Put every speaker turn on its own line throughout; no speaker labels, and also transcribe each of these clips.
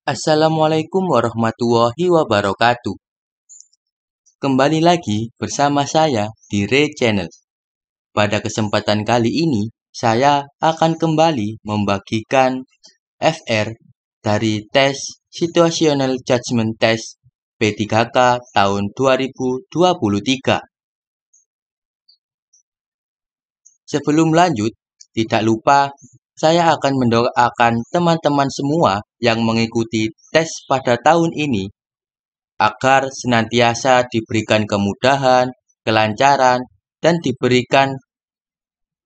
Assalamualaikum warahmatullahi wabarakatuh. Kembali lagi bersama saya di Ray Channel. Pada kesempatan kali ini, saya akan kembali membagikan FR dari tes Situational Judgment Test P3K tahun 2023. Sebelum lanjut, tidak lupa saya akan mendoakan teman-teman semua yang mengikuti tes pada tahun ini agar senantiasa diberikan kemudahan, kelancaran, dan diberikan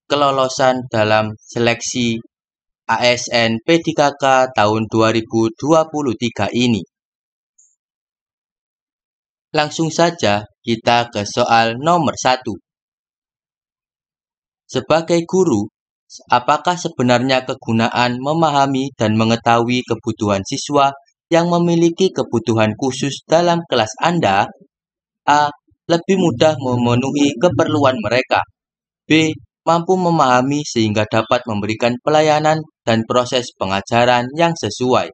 kelolosan dalam seleksi ASN P3K tahun 2023 ini. Langsung saja kita ke soal nomor 1. Sebagai guru, apakah sebenarnya kegunaan memahami dan mengetahui kebutuhan siswa yang memiliki kebutuhan khusus dalam kelas Anda? A. Lebih mudah memenuhi keperluan mereka. B. Mampu memahami sehingga dapat memberikan pelayanan dan proses pengajaran yang sesuai.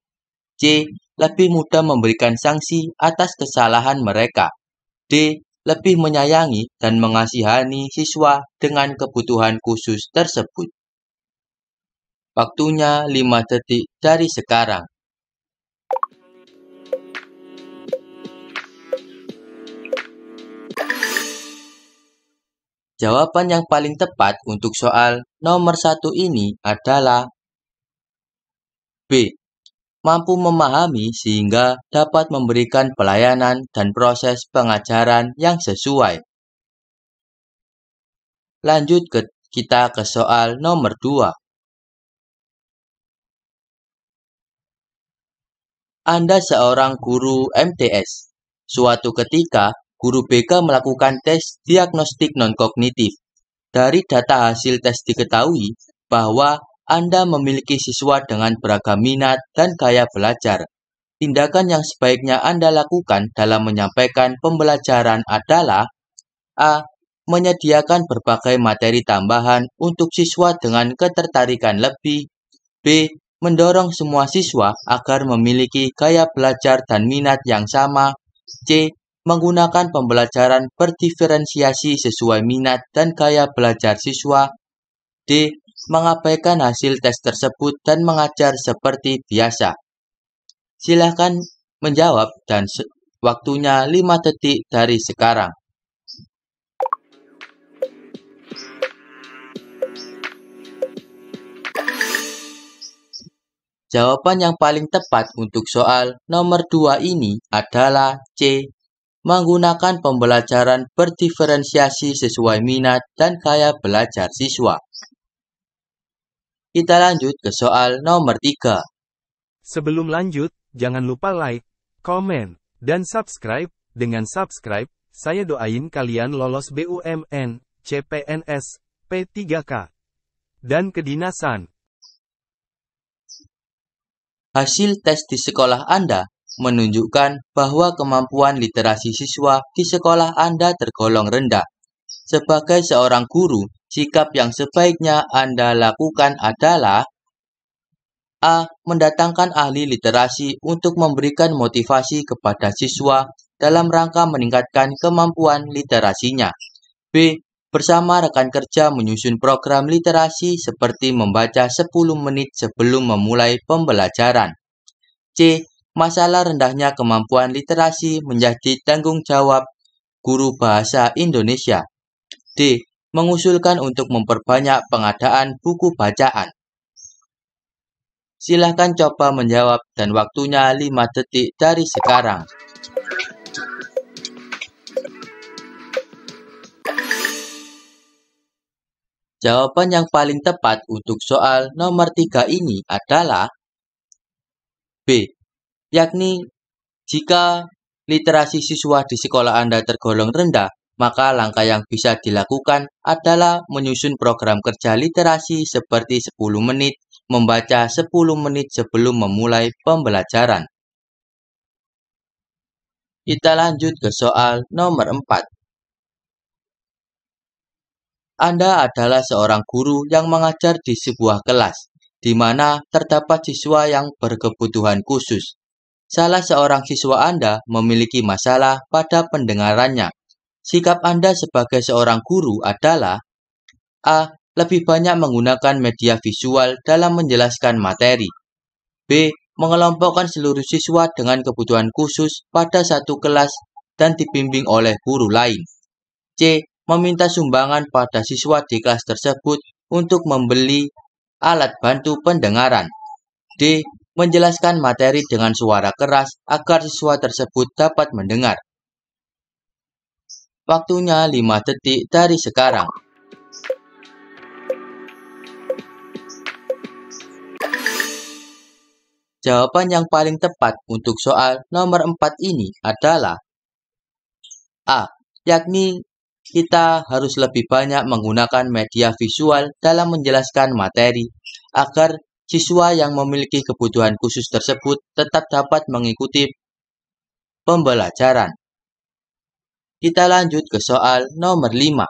C. Lebih mudah memberikan sanksi atas kesalahan mereka. D. Lebih menyayangi dan mengasihani siswa dengan kebutuhan khusus tersebut. Waktunya 5 detik dari sekarang. Jawaban yang paling tepat untuk soal nomor 1 ini adalah B. Mampu memahami sehingga dapat memberikan pelayanan dan proses pengajaran yang sesuai. Lanjut kita ke soal nomor 2. Anda seorang guru MTS. Suatu ketika, guru BK melakukan tes diagnostik non-kognitif. Dari data hasil tes diketahui bahwa Anda memiliki siswa dengan beragam minat dan gaya belajar. Tindakan yang sebaiknya Anda lakukan dalam menyampaikan pembelajaran adalah A. Menyediakan berbagai materi tambahan untuk siswa dengan ketertarikan lebih. B. Mendorong semua siswa agar memiliki gaya belajar dan minat yang sama. C. Menggunakan pembelajaran berdiferensiasi sesuai minat dan gaya belajar siswa. D. Mengabaikan hasil tes tersebut dan mengajar seperti biasa. Silakan menjawab dan waktunya 5 detik dari sekarang. Jawaban yang paling tepat untuk soal nomor 2 ini adalah C. Menggunakan pembelajaran berdiferensiasi sesuai minat dan gaya belajar siswa. Kita lanjut ke soal nomor 3.
Sebelum lanjut, jangan lupa like, komen, dan subscribe. Dengan subscribe, saya doain kalian lolos BUMN, CPNS, P3K, dan kedinasan.
Hasil tes di sekolah Anda menunjukkan bahwa kemampuan literasi siswa di sekolah Anda tergolong rendah. Sebagai seorang guru, sikap yang sebaiknya Anda lakukan adalah A. Mendatangkan ahli literasi untuk memberikan motivasi kepada siswa dalam rangka meningkatkan kemampuan literasinya. B. Bersama rekan kerja menyusun program literasi seperti membaca 10 menit sebelum memulai pembelajaran. C. Masalah rendahnya kemampuan literasi menjadi tanggung jawab guru bahasa Indonesia. D. Mengusulkan untuk memperbanyak pengadaan buku bacaan. Silahkan coba menjawab dan waktunya 5 detik dari sekarang. Jawaban yang paling tepat untuk soal nomor 3 ini adalah B. Yakni jika literasi siswa di sekolah Anda tergolong rendah, maka langkah yang bisa dilakukan adalah menyusun program kerja literasi seperti 10 menit, membaca 10 menit sebelum memulai pembelajaran. Kita lanjut ke soal nomor 4. Anda adalah seorang guru yang mengajar di sebuah kelas, di mana terdapat siswa yang berkebutuhan khusus. salah seorang siswa Anda memiliki masalah pada pendengarannya. Sikap Anda sebagai seorang guru adalah A. Lebih banyak menggunakan media visual dalam menjelaskan materi. B. Mengelompokkan seluruh siswa dengan kebutuhan khusus pada satu kelas dan dibimbing oleh guru lain. C. Meminta sumbangan pada siswa di kelas tersebut untuk membeli alat bantu pendengaran. D. Menjelaskan materi dengan suara keras agar siswa tersebut dapat mendengar. Waktunya 5 detik dari sekarang. Jawaban yang paling tepat untuk soal nomor 4 ini adalah A. Yakni kita harus lebih banyak menggunakan media visual dalam menjelaskan materi agar siswa yang memiliki kebutuhan khusus tersebut tetap dapat mengikuti pembelajaran. Kita lanjut ke soal nomor 5.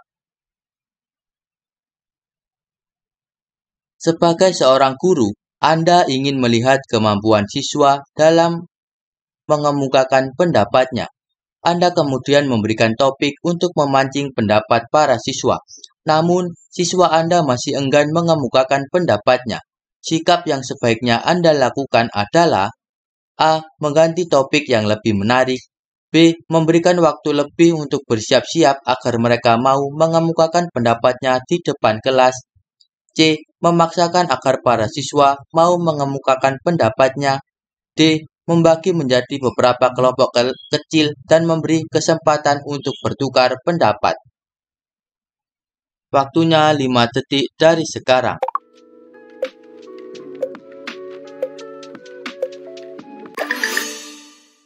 Sebagai seorang guru, Anda ingin melihat kemampuan siswa dalam mengemukakan pendapatnya. Anda kemudian memberikan topik untuk memancing pendapat para siswa. Namun, siswa Anda masih enggan mengemukakan pendapatnya. Sikap yang sebaiknya Anda lakukan adalah A. Mengganti topik yang lebih menarik. B. Memberikan waktu lebih untuk bersiap-siap agar mereka mau mengemukakan pendapatnya di depan kelas. C. Memaksakan agar para siswa mau mengemukakan pendapatnya. D. Membagi menjadi beberapa kelompok kecil dan memberi kesempatan untuk bertukar pendapat. Waktunya 5 detik dari sekarang.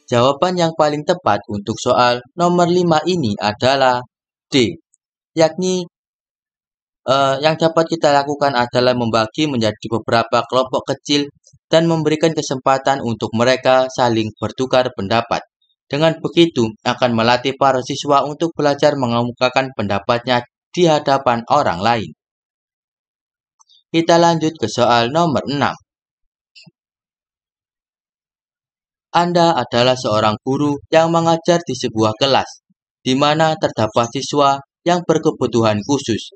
Jawaban yang paling tepat untuk soal nomor 5 ini adalah D. Yakni yang dapat kita lakukan adalah membagi menjadi beberapa kelompok kecil dan memberikan kesempatan untuk mereka saling bertukar pendapat. Dengan begitu, akan melatih para siswa untuk belajar mengemukakan pendapatnya di hadapan orang lain. Kita lanjut ke soal nomor 6. Anda adalah seorang guru yang mengajar di sebuah kelas, di mana terdapat siswa yang berkebutuhan khusus.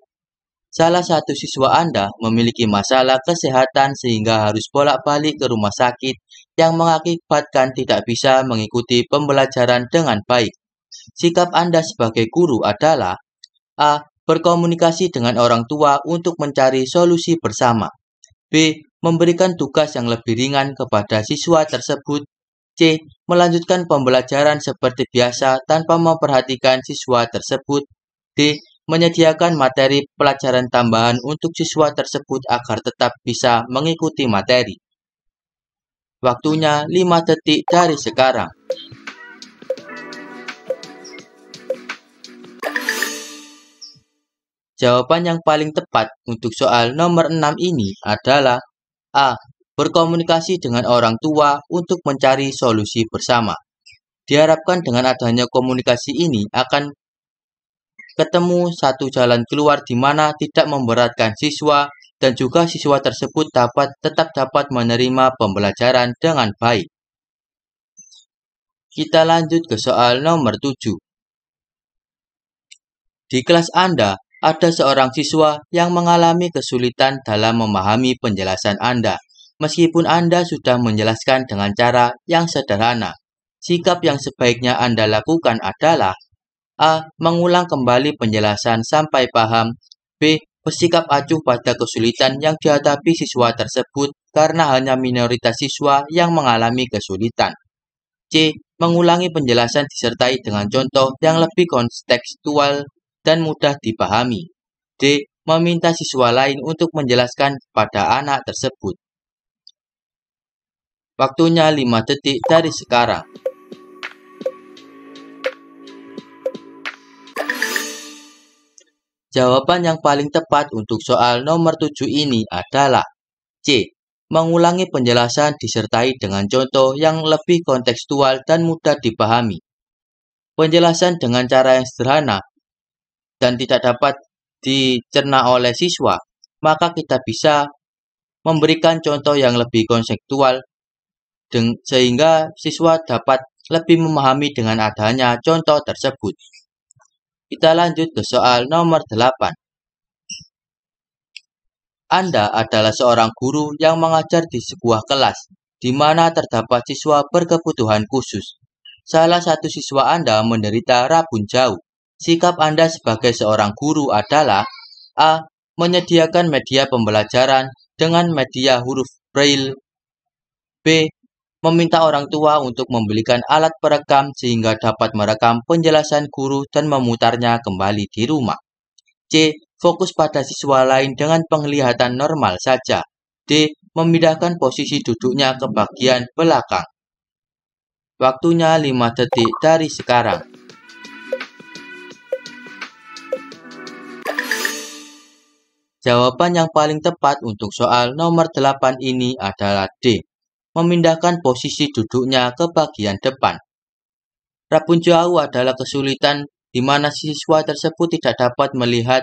Salah satu siswa Anda memiliki masalah kesehatan sehingga harus bolak-balik ke rumah sakit yang mengakibatkan tidak bisa mengikuti pembelajaran dengan baik. Sikap Anda sebagai guru adalah A. Berkomunikasi dengan orang tua untuk mencari solusi bersama. B. Memberikan tugas yang lebih ringan kepada siswa tersebut. C. Melanjutkan pembelajaran seperti biasa tanpa memperhatikan siswa tersebut. D. Menyediakan materi pelajaran tambahan untuk siswa tersebut agar tetap bisa mengikuti materi. Waktunya 5 detik dari sekarang. Jawaban yang paling tepat untuk soal nomor 6 ini adalah A. Berkomunikasi dengan orang tua untuk mencari solusi bersama. Diharapkan dengan adanya komunikasi ini akan ketemu satu jalan keluar di mana tidak memberatkan siswa dan juga siswa tersebut tetap dapat menerima pembelajaran dengan baik. Kita lanjut ke soal nomor 7. Di kelas Anda, ada seorang siswa yang mengalami kesulitan dalam memahami penjelasan Anda. Meskipun Anda sudah menjelaskan dengan cara yang sederhana, sikap yang sebaiknya Anda lakukan adalah A. Mengulang kembali penjelasan sampai paham. B. Bersikap acuh pada kesulitan yang dihadapi siswa tersebut karena hanya minoritas siswa yang mengalami kesulitan. C. Mengulangi penjelasan disertai dengan contoh yang lebih kontekstual dan mudah dipahami. D. Meminta siswa lain untuk menjelaskan pada anak tersebut. Waktunya 5 detik dari sekarang. Jawaban yang paling tepat untuk soal nomor 7 ini adalah C. Mengulangi penjelasan disertai dengan contoh yang lebih kontekstual dan mudah dipahami. Penjelasan dengan cara yang sederhana dan tidak dapat dicerna oleh siswa, maka kita bisa memberikan contoh yang lebih konseptual sehingga siswa dapat lebih memahami dengan adanya contoh tersebut. Kita lanjut ke soal nomor 8. Anda adalah seorang guru yang mengajar di sebuah kelas, di mana terdapat siswa berkebutuhan khusus. Salah satu siswa Anda menderita rabun jauh. Sikap Anda sebagai seorang guru adalah A. Menyediakan media pembelajaran dengan media huruf Braille. B. Meminta orang tua untuk membelikan alat perekam sehingga dapat merekam penjelasan guru dan memutarnya kembali di rumah. C. Fokus pada siswa lain dengan penglihatan normal saja. D. Memindahkan posisi duduknya ke bagian belakang. Waktunya 5 detik dari sekarang. Jawaban yang paling tepat untuk soal nomor 8 ini adalah D. Memindahkan posisi duduknya ke bagian depan. Rabun jauh adalah kesulitan di mana siswa tersebut tidak dapat melihat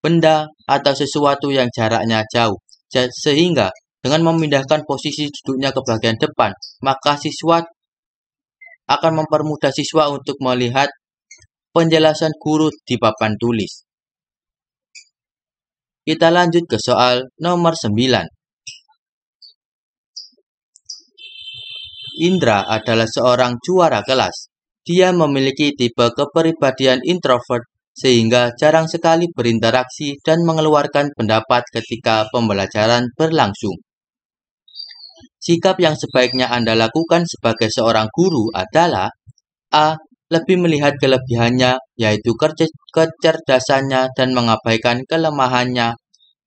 benda atau sesuatu yang jaraknya jauh. Sehingga dengan memindahkan posisi duduknya ke bagian depan, maka siswa akan mempermudah siswa untuk melihat penjelasan guru di papan tulis. Kita lanjut ke soal nomor 9. Indra adalah seorang juara kelas. Dia memiliki tipe kepribadian introvert sehingga jarang sekali berinteraksi dan mengeluarkan pendapat ketika pembelajaran berlangsung. Sikap yang sebaiknya Anda lakukan sebagai seorang guru adalah A. Lebih melihat kelebihannya, yaitu kecerdasannya dan mengabaikan kelemahannya.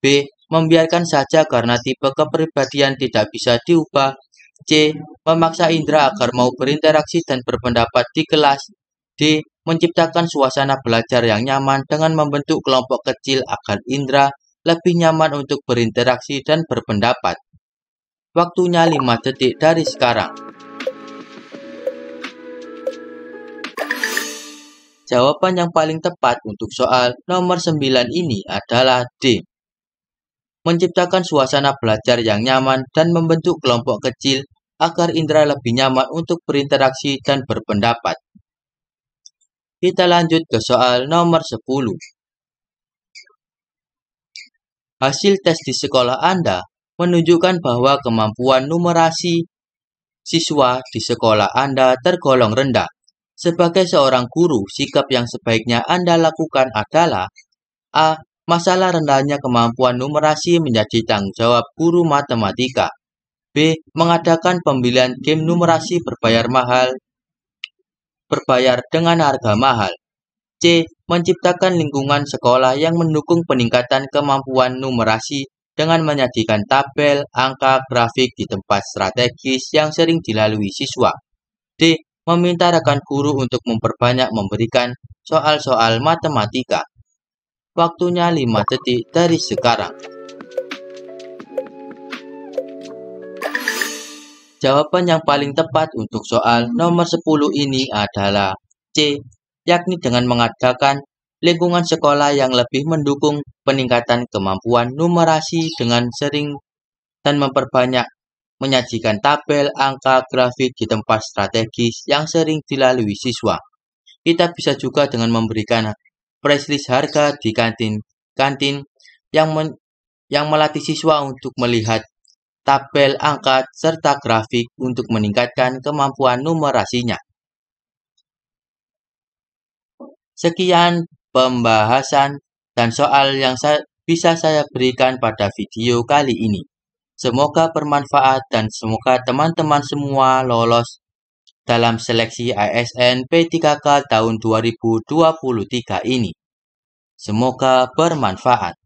B. Membiarkan saja karena tipe kepribadian tidak bisa diubah. C. Memaksa Indra agar mau berinteraksi dan berpendapat di kelas. D. Menciptakan suasana belajar yang nyaman dengan membentuk kelompok kecil agar Indra lebih nyaman untuk berinteraksi dan berpendapat. Waktunya 5 detik dari sekarang. Jawaban yang paling tepat untuk soal nomor 9 ini adalah D. Menciptakan suasana belajar yang nyaman dan membentuk kelompok kecil agar Indra lebih nyaman untuk berinteraksi dan berpendapat. Kita lanjut ke soal nomor 10. Hasil tes di sekolah Anda menunjukkan bahwa kemampuan numerasi siswa di sekolah Anda tergolong rendah. Sebagai seorang guru, sikap yang sebaiknya Anda lakukan adalah A. Masalah rendahnya kemampuan numerasi menjadi tanggung jawab guru matematika. B. Mengadakan pembelian game numerasi berbayar dengan harga mahal. C. Menciptakan lingkungan sekolah yang mendukung peningkatan kemampuan numerasi dengan menyajikan tabel, angka, grafik di tempat strategis yang sering dilalui siswa. D. Meminta rekan guru untuk memperbanyak memberikan soal-soal matematika. Waktunya 5 detik dari sekarang. Jawaban yang paling tepat untuk soal nomor 10 ini adalah C, yakni dengan mengadakan lingkungan sekolah yang lebih mendukung peningkatan kemampuan numerasi dengan sering dan memperbanyak menyajikan tabel, angka, grafik di tempat strategis yang sering dilalui siswa. Kita bisa juga dengan memberikan price list harga di kantin yang melatih siswa untuk melihat tabel, angka, serta grafik untuk meningkatkan kemampuan numerasinya. Sekian pembahasan dan soal yang bisa saya berikan pada video kali ini. Semoga bermanfaat dan semoga teman-teman semua lolos dalam seleksi ASN P3K tahun 2023 ini. Semoga bermanfaat.